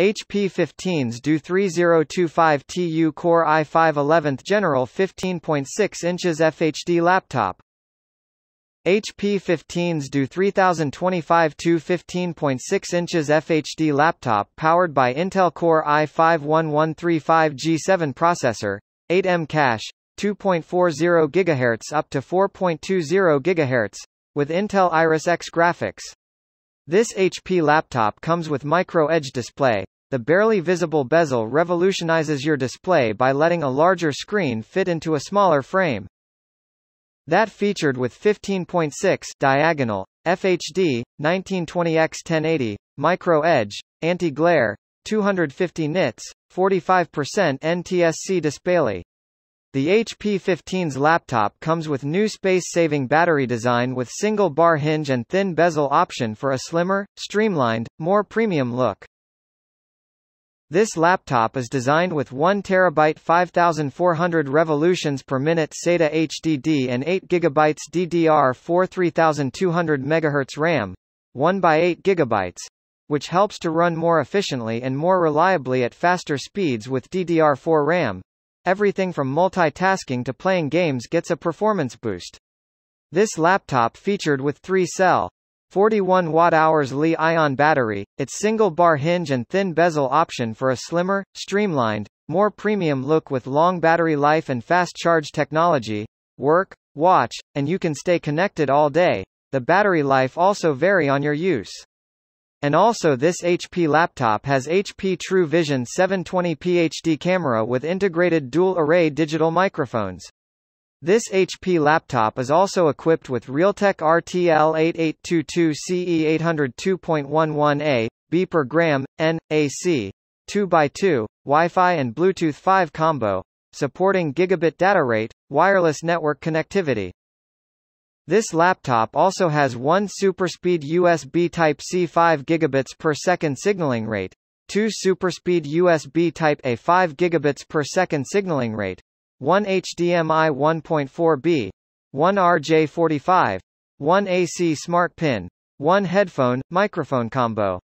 HP 15's du3025TU Core i5 11th General 15.6 inches FHD laptop. HP 15's du3025TU 15.6 inches FHD laptop powered by Intel Core i5-1135G7 processor, 8M cache, 2.40 GHz up to 4.20 GHz, with Intel Iris X graphics. This HP laptop comes with micro edge display. The barely visible bezel revolutionizes your display by letting a larger screen fit into a smaller frame. That featured with 15.6 diagonal FHD, 1920x1080 micro edge, anti-glare, 250 nits, 45% NTSC display. The HP 15's laptop comes with new space-saving battery design with single bar hinge and thin bezel option for a slimmer, streamlined, more premium look. This laptop is designed with 1 TB 5400 revolutions per minute SATA HDD and 8 GB DDR4 3200 MHz RAM, 1x8 GB, which helps to run more efficiently and more reliably at faster speeds with DDR4 RAM. Everything from multitasking to playing games gets a performance boost. This laptop featured with 3-cell, 41 Wh Li-ion battery, its single-bar hinge and thin bezel option for a slimmer, streamlined, more premium look with long battery life and fast charge technology. Work, watch, and you can stay connected all day. The battery life also vary on your use. And also this HP laptop has HP True Vision 720p HD camera with integrated dual-array digital microphones. This HP laptop is also equipped with Realtek RTL8822CE 802.11a, B/Gram, N, AC, 2x2, Wi-Fi and Bluetooth 5 combo, supporting gigabit data rate, wireless network connectivity. This laptop also has 1 superspeed USB Type-C 5 gigabits per second signaling rate, 2 superspeed USB Type-A 5 gigabits per second signaling rate, 1 HDMI 1.4b, 1 RJ45, 1 AC smart pin, 1 headphone, microphone combo.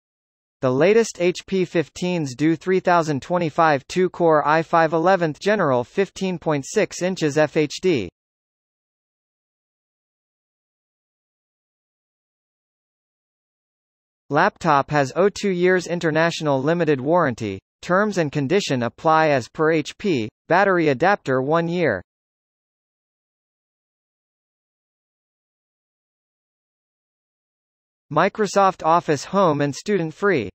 The latest HP 15's du3025TU Core i5 11th General 15.6 inches FHD. Laptop has 2 years international limited warranty. Terms and condition apply as per HP. Battery adapter 1 year. Microsoft Office Home and student free.